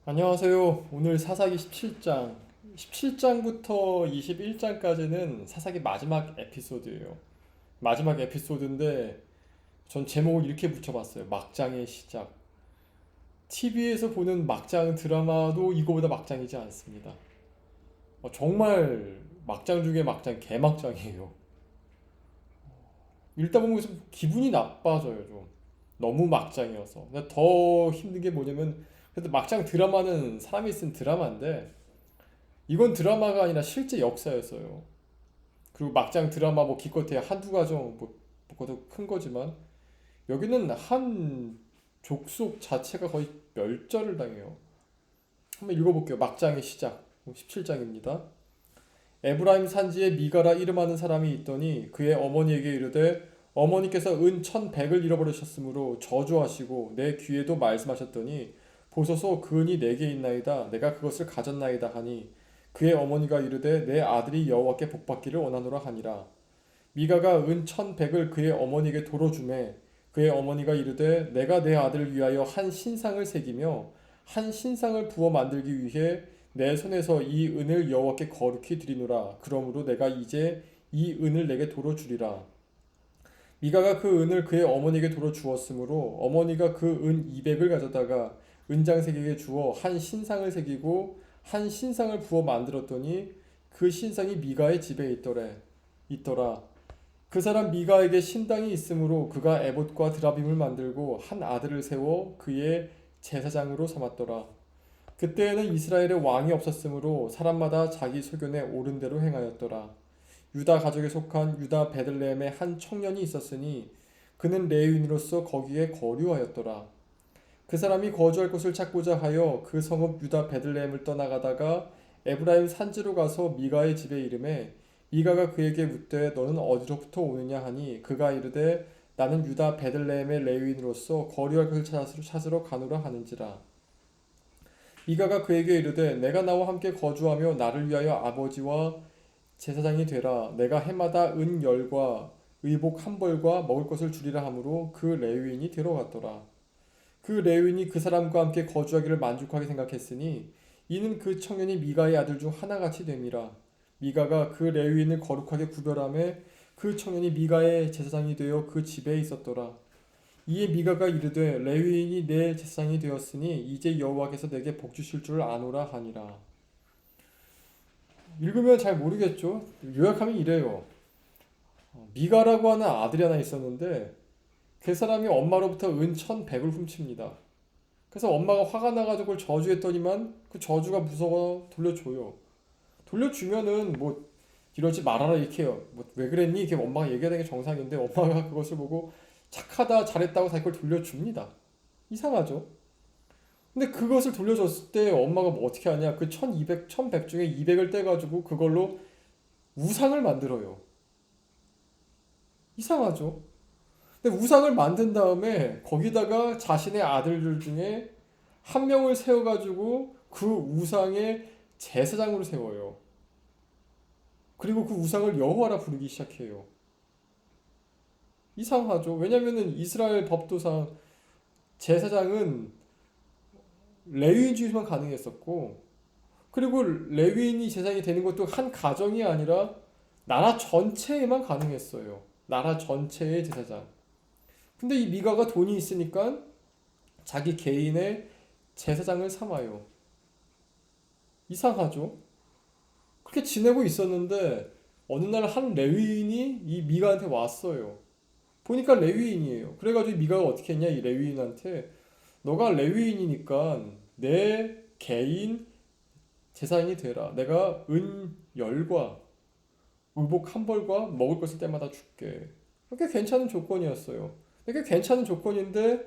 안녕하세요. 오늘 사사기 17장. 17장부터 21장까지는 사사기 마지막 에피소드예요. 마지막 에피소드인데 전 제목을 이렇게 붙여봤어요. 막장의 시작. TV에서 보는 막장 드라마도 이거보다 막장이지 않습니다. 정말 막장 중에 막장, 개막장이에요. 읽다 보면 좀 기분이 나빠져요, 좀. 너무 막장이어서. 근데 더 힘든 게 뭐냐면, 그래도 막장 드라마는 사람이 쓴 드라마인데, 이건 드라마가 아니라 실제 역사였어요. 그리고 막장 드라마 뭐 기껏해야 한두 가정 뭐 그것도 큰 거지만 여기는 한 족속 자체가 거의 멸절을 당해요. 한번 읽어볼게요. 막장의 시작 17장입니다. 에브라임 산지에 미가라 이름하는 사람이 있더니 그의 어머니에게 이르되 어머니께서 은 1100을 잃어버리셨으므로 저주하시고 내 귀에도 말씀하셨더니 보소서 그 은이 내게 있나이다 내가 그것을 가졌나이다 하니 그의 어머니가 이르되 내 아들이 여호와께 복받기를 원하노라 하니라. 미가가 은 1100을 그의 어머니에게 도로 주매 그의 어머니가 이르되 내가 내 아들을 위하여 한 신상을 새기며 한 신상을 부어 만들기 위해 내 손에서 이 은을 여호와께 거룩히 드리노라. 그러므로 내가 이제 이 은을 내게 도로 주리라. 미가가 그 은을 그의 어머니에게 도로 주었으므로 어머니가 그 은 200을 가져다가 은장색에게 주어 한 신상을 새기고 한 신상을 부어 만들었더니 그 신상이 미가의 집에 있더라. 그 사람 미가에게 신당이 있으므로 그가 에봇과 드라빔을 만들고 한 아들을 세워 그의 제사장으로 삼았더라. 그때에는 이스라엘에 왕이 없었으므로 사람마다 자기 소견에 옳은 대로 행하였더라. 유다 가족에 속한 유다 베들레헴에 한 청년이 있었으니 그는 레위인으로서 거기에 거류하였더라. 그 사람이 거주할 곳을 찾고자 하여 그 성읍 유다 베들레헴을 떠나가다가 에브라임 산지로 가서 미가의 집에 이름에 미가가 그에게 묻되 너는 어디로부터 오느냐 하니 그가 이르되 나는 유다 베들레헴의 레위인으로서 거류할 것을 찾으러 가노라 하는지라. 미가가 그에게 이르되 내가 나와 함께 거주하며 나를 위하여 아버지와 제사장이 되라. 내가 해마다 은 열과 의복 한 벌과 먹을 것을 주리라 하므로 그 레위인이 데려갔더라. 그 레위인이 그 사람과 함께 거주하기를 만족하게 생각했으니 이는 그 청년이 미가의 아들 중 하나같이 됨이라. 미가가 그 레위인을 거룩하게 구별하며 그 청년이 미가의 제사장이 되어 그 집에 있었더라. 이에 미가가 이르되 레위인이 내 제사장이 되었으니 이제 여호와께서 내게 복 주실 줄 아노라 하니라. 읽으면 잘 모르겠죠? 요약하면 이래요. 미가라고 하는 아들이 하나 있었는데 그 사람이 엄마로부터 은 1100을 훔칩니다. 그래서 엄마가 화가 나가지고 그걸 저주했더니만 그 저주가 무서워 돌려줘요. 돌려주면은 뭐 이러지 말아라 이렇게 해요. 뭐 왜 그랬니? 이렇게 엄마가 얘기하는 게 정상인데 엄마가 그것을 보고 착하다 잘했다고 자기 걸 돌려줍니다. 이상하죠? 근데 그것을 돌려줬을 때 엄마가 뭐 어떻게 하냐? 그 1200, 1100 중에 200을 떼가지고 그걸로 우상을 만들어요. 이상하죠? 근데 우상을 만든 다음에 거기다가 자신의 아들들 중에 한 명을 세워가지고 그 우상의 제사장으로 세워요. 그리고 그 우상을 여호와라 부르기 시작해요. 이상하죠? 왜냐면은 이스라엘 법도상 제사장은 레위인 중에서만 가능했었고, 그리고 레위인이 제사장이 되는 것도 한 가정이 아니라 나라 전체에만 가능했어요. 나라 전체의 제사장. 근데 이 미가가 돈이 있으니까 자기 개인의 제사장을 삼아요. 이상하죠? 그렇게 지내고 있었는데 어느 날 한 레위인이 이 미가한테 왔어요. 보니까 레위인이에요. 그래가지고 미가가 어떻게 했냐 이 레위인한테 너가 레위인이니까 내 개인 제사장이 되라. 내가 은 열과 의복 한 벌과 먹을 것을 때마다 줄게. 그게 괜찮은 조건이었어요. 그게 괜찮은 조건인데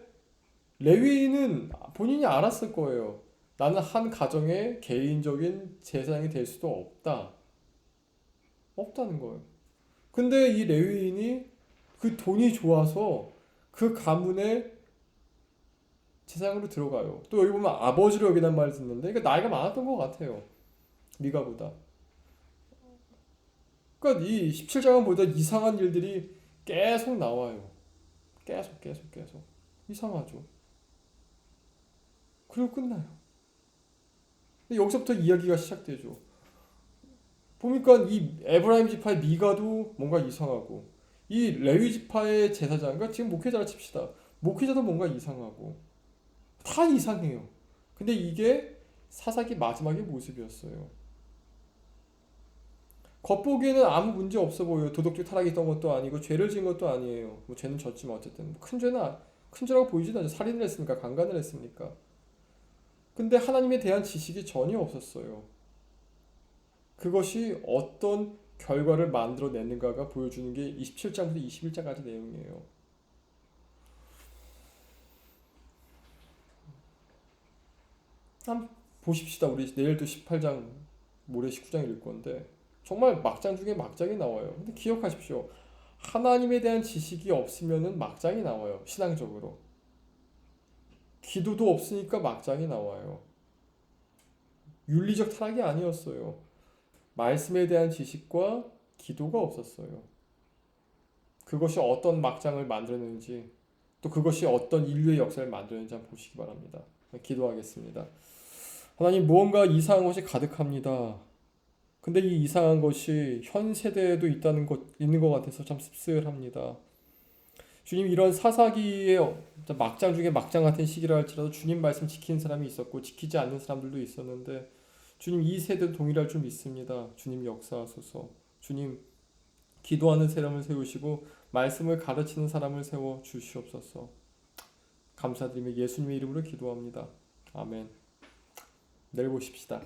레위인은 본인이 알았을 거예요. 나는 한 가정의 개인적인 제사장이 될 수도 없다. 없다는 거예요. 근데 이 레위인이 그 돈이 좋아서 그 가문의 제사장으로 들어가요. 또 여기 보면 아버지로 여기단 말을 듣는데 그러니까 나이가 많았던 것 같아요. 미가보다. 그러니까 이 17장은 보다 이상한 일들이 계속 나와요. 계속. 이상하죠. 그리고 끝나요. 근데 여기서부터 이야기가 시작되죠. 보니까 이 에브라임 지파의 미가도 뭔가 이상하고 이 레위 지파의 제사장, 그러니까 지금 목회자라 칩시다. 목회자도 뭔가 이상하고 다 이상해요. 근데 이게 사사기 마지막의 모습이었어요. 겉보기에는 아무 문제 없어 보여요. 도덕적 타락이 있던 것도 아니고 죄를 지은 것도 아니에요. 뭐 죄는 졌지만 어쨌든 큰 죄는 큰 죄라고 보이지도 않죠. 살인을 했습니까? 강간을 했습니까? 근데 하나님에 대한 지식이 전혀 없었어요. 그것이 어떤 결과를 만들어내는가가 보여주는 게 27장부터 21장까지 내용이에요. 한번 보십시다. 우리 내일도 18장, 모레 19장 읽을 건데 정말 막장 중에 막장이 나와요. 근데 기억하십시오. 하나님에 대한 지식이 없으면은 막장이 나와요. 신앙적으로. 기도도 없으니까 막장이 나와요. 윤리적 타락이 아니었어요. 말씀에 대한 지식과 기도가 없었어요. 그것이 어떤 막장을 만들었는지 또 그것이 어떤 인류의 역사를 만들었는지 한번 보시기 바랍니다. 기도하겠습니다. 하나님, 무언가 이상한 것이 가득합니다. 근데 이 이상한 것이 현 세대에도 있는 것 같아서 참 씁쓸합니다. 주님, 이런 사사기의 막장 중에 막장 같은 시기라 할지라도 주님 말씀 지키는 사람이 있었고 지키지 않는 사람들도 있었는데 주님, 이 세대도 동일할 줄 믿습니다. 주님 역사하소서. 주님, 기도하는 사람을 세우시고 말씀을 가르치는 사람을 세워 주시옵소서. 감사드리며 예수님의 이름으로 기도합니다. 아멘. 내일 보십시다.